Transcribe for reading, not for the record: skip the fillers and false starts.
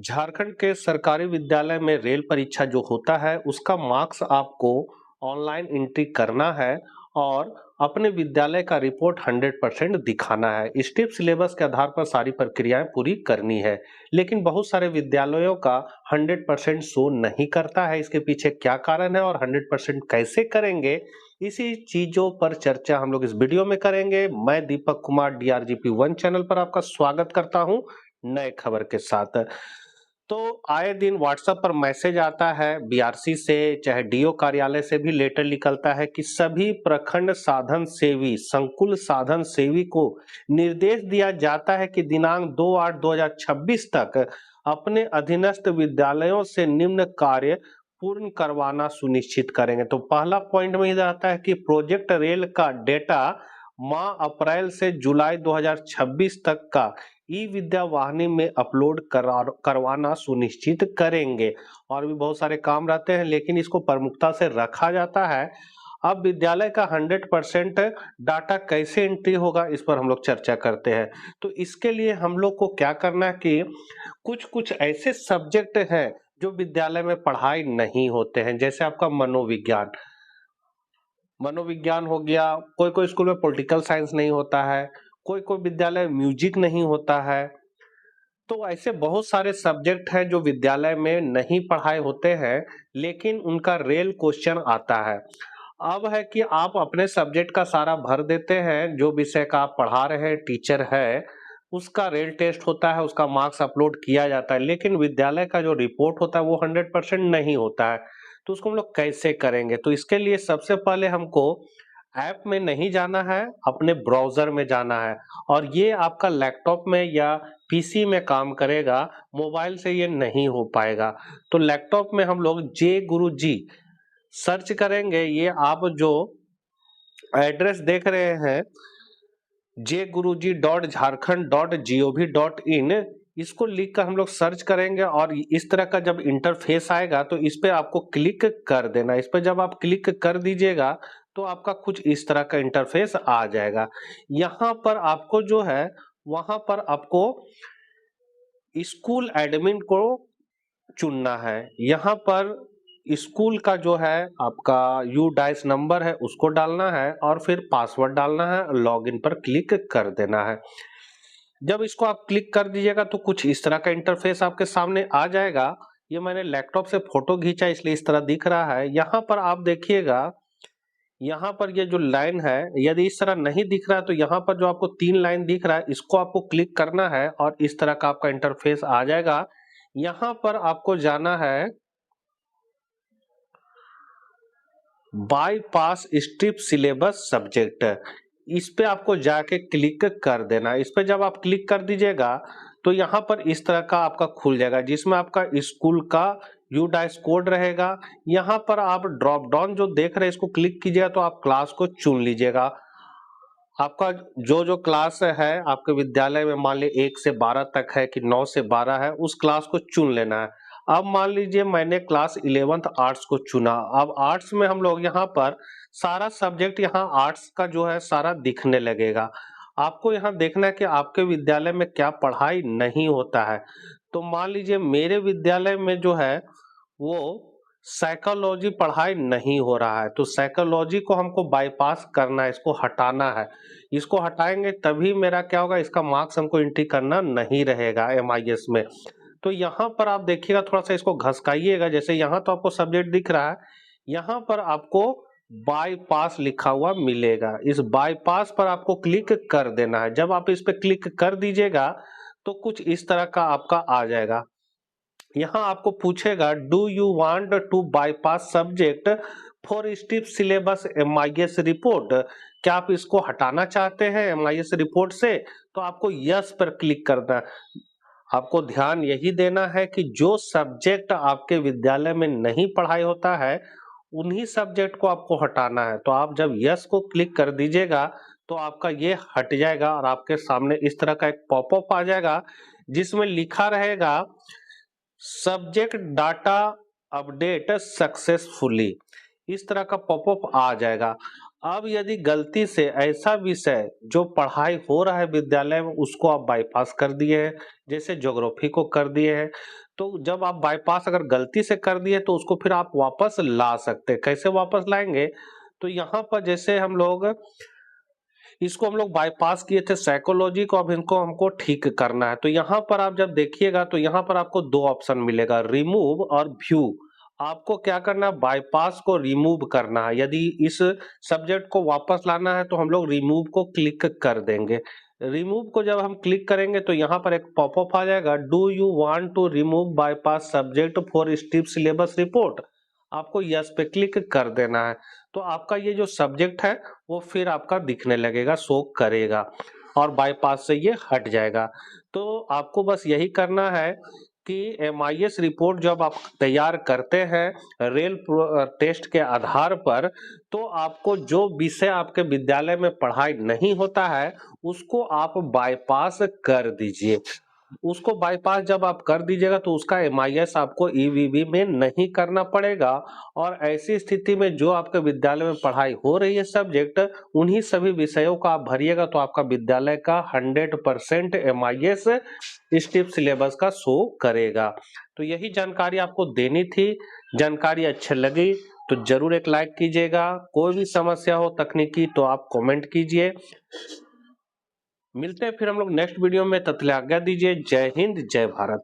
झारखंड के सरकारी विद्यालय में रेल परीक्षा जो होता है उसका मार्क्स आपको ऑनलाइन एंट्री करना है और अपने विद्यालय का रिपोर्ट 100% दिखाना है। स्टेप सिलेबस के आधार पर सारी प्रक्रियाएं पूरी करनी है, लेकिन बहुत सारे विद्यालयों का 100% शो नहीं करता है। इसके पीछे क्या कारण है और 100% कैसे करेंगे, इसी चीजों पर चर्चा हम लोग इस वीडियो में करेंगे। मैं दीपक कुमार DRGP 1 चैनल पर आपका स्वागत करता हूं नए खबर के साथ। तो आए दिन व्हाट्सएप पर मैसेज आता है BRC से, चाहे DO कार्यालय से भी लेटर निकलता है कि सभी प्रखंड साधन सेवी, संकुल साधन सेवी को निर्देश दिया जाता है कि दिनांक 2/8/2026 तक अपने अधीनस्थ विद्यालयों से निम्न कार्य पूर्ण करवाना सुनिश्चित करेंगे। तो पहला पॉइंट में ही आता है कि प्रोजेक्ट रेल का डेटा माह अप्रैल से जुलाई 2026 तक का ई विद्या वाहिनी में अपलोड करवाना सुनिश्चित करेंगे। और भी बहुत सारे काम रहते हैं, लेकिन इसको प्रमुखता से रखा जाता है। अब विद्यालय का 100% डाटा कैसे एंट्री होगा, इस पर हम लोग चर्चा करते हैं। तो इसके लिए हम लोग को क्या करना है कि कुछ कुछ ऐसे सब्जेक्ट हैं जो विद्यालय में पढ़ाई नहीं होते हैं, जैसे आपका मनोविज्ञान। मनोविज्ञान हो गया, कोई कोई स्कूल में पॉलिटिकल साइंस नहीं होता है, कोई कोई विद्यालय म्यूजिक नहीं होता है। तो ऐसे बहुत सारे सब्जेक्ट हैं जो विद्यालय में नहीं पढ़ाए होते हैं, लेकिन उनका रेल क्वेश्चन आता है। अब है कि आप अपने सब्जेक्ट का सारा भर देते हैं, जो विषय का आप पढ़ा रहे हैं, टीचर है, उसका रेल टेस्ट होता है, उसका मार्क्स अपलोड किया जाता है, लेकिन विद्यालय का जो रिपोर्ट होता है वो 100% नहीं होता है। तो उसको हम लोग कैसे करेंगे? तो इसके लिए सबसे पहले हमको ऐप में नहीं जाना है, अपने ब्राउजर में जाना है। और ये आपका लैपटॉप में या PC में काम करेगा, मोबाइल से ये नहीं हो पाएगा। तो लैपटॉप में हम लोग जे गुरु जी सर्च करेंगे। ये आप जो एड्रेस देख रहे हैं jguruji.jharkhand.gov.in, इसको लिख कर हम लोग सर्च करेंगे और इस तरह का जब इंटरफेस आएगा तो इस पे आपको क्लिक कर देना। इस पे जब आप क्लिक कर दीजिएगा तो आपका कुछ इस तरह का इंटरफेस आ जाएगा। यहाँ पर आपको जो है, वहां पर आपको स्कूल एडमिन को चुनना है। यहाँ पर स्कूल का जो है आपका UDICE नंबर है उसको डालना है और फिर पासवर्ड डालना है, लॉगिन पर क्लिक कर देना है। जब इसको आप क्लिक कर दीजिएगा तो कुछ इस तरह का इंटरफेस आपके सामने आ जाएगा। ये मैंने लैपटॉप से फोटो खींचा इसलिए इस तरह दिख रहा है। यहाँ पर आप देखिएगा, यहाँ पर ये जो लाइन है, यदि इस तरह नहीं दिख रहा है तो यहाँ पर जो आपको 3 लाइन दिख रहा है, इसको आपको क्लिक करना है और इस तरह का आपका इंटरफेस आ जाएगा। यहाँ पर आपको जाना है बाईपास स्ट्रिप सिलेबस सब्जेक्ट, इस पे आपको जाके क्लिक कर देना। इस पे जब आप क्लिक कर दीजिएगा तो यहाँ पर इस तरह का आपका खुल जाएगा, जिसमें आपका स्कूल का UDICE कोड रहेगा। यहाँ पर आप ड्रॉप डाउन जो देख रहे हैं इसको क्लिक कीजिएगा तो आप क्लास को चुन लीजिएगा। आपका जो जो क्लास है आपके विद्यालय में, मान लीजिए 1 से 12 तक है कि 9 से 12 है, उस क्लास को चुन लेना है। अब मान लीजिए मैंने क्लास 11th आर्ट्स को चुना। अब आर्ट्स में हम लोग यहाँ पर सारा सब्जेक्ट, यहाँ आर्ट्स का जो है सारा दिखने लगेगा। आपको यहाँ देखना है कि आपके विद्यालय में क्या पढ़ाई नहीं होता है। तो मान लीजिए मेरे विद्यालय में जो है वो साइकोलॉजी पढ़ाई नहीं हो रहा है, तो साइकोलॉजी को हमको बाईपास करना है, इसको हटाना है। इसको हटाएंगे तभी मेरा क्या होगा, इसका मार्क्स हमको एंट्री करना नहीं रहेगा MIS में। तो यहाँ पर आप देखिएगा, थोड़ा सा इसको घसकाइएगा। जैसे यहाँ तो आपको सब्जेक्ट दिख रहा है, यहाँ पर आपको बाईपास लिखा हुआ मिलेगा। इस बाईपास पर आपको क्लिक कर देना है। जब आप इस पे क्लिक कर दीजिएगा तो कुछ इस तरह का आपका आ जाएगा। यहाँ आपको पूछेगा do you want to bypass subject for strip syllabus MIS report, क्या आप इसको हटाना चाहते हैं MIS रिपोर्ट से? तो आपको यस पर क्लिक करना है। आपको ध्यान यही देना है कि जो सब्जेक्ट आपके विद्यालय में नहीं पढ़ाई होता है उन्हीं सब्जेक्ट को आपको हटाना है। तो आप जब यस को क्लिक कर दीजिएगा तो आपका ये हट जाएगा और आपके सामने इस तरह का एक पॉपअप आ जाएगा, जिसमें लिखा रहेगा सब्जेक्ट डाटा अपडेट सक्सेसफुली। इस तरह का पॉपअप आ जाएगा। अब यदि गलती से ऐसा विषय जो पढ़ाई हो रहा है विद्यालय में उसको आप बाईपास कर दिए हैं, जैसे ज्योग्राफी को कर दिए हैं, तो जब आप बाईपास अगर गलती से कर दिए तो उसको फिर आप वापस ला सकते हैं। कैसे वापस लाएंगे? तो यहाँ पर जैसे इसको हम लोग बाईपास किए थे साइकोलॉजी को, अब इनको हमको ठीक करना है। तो यहाँ पर आप जब देखिएगा तो यहाँ पर आपको दो ऑप्शन मिलेगा, रिमूव और व्यू। आपको क्या करना है? बाईपास को रिमूव करना है। यदि इस सब्जेक्ट को वापस लाना है तो हम लोग रिमूव को क्लिक कर देंगे। रिमूव को जब हम क्लिक करेंगे तो यहाँ पर एक पॉपअप आ जाएगा, do you want to remove bypass subject for steep syllabus report. आपको यस पे क्लिक कर देना है। तो आपका ये जो सब्जेक्ट है वो फिर आपका दिखने लगेगा, शो करेगा और बाईपास से ये हट जाएगा। तो आपको बस यही करना है कि एमआईएस रिपोर्ट जब आप तैयार करते हैं रेल टेस्ट के आधार पर, तो आपको जो विषय आपके विद्यालय में पढ़ाई नहीं होता है उसको आप बाईपास कर दीजिए। उसको बाईपास जब आप कर दीजिएगा तो उसका एमआईएस आपको ईवीवी में नहीं करना पड़ेगा, और ऐसी स्थिति में जो आपके विद्यालय में पढ़ाई हो रही है सब्जेक्ट, उन्हीं सभी विषयों का आप भरिएगा तो आपका विद्यालय का 100% एमआईएस स्टीप सिलेबस का शो करेगा। तो यही जानकारी आपको देनी थी। जानकारी अच्छी लगी तो जरूर एक लाइक कीजिएगा। कोई भी समस्या हो तकनीकी तो आप कमेंट कीजिए। मिलते हैं फिर हम लोग नेक्स्ट वीडियो में, तब तक आज्ञा दीजिए। जय हिंद, जय भारत।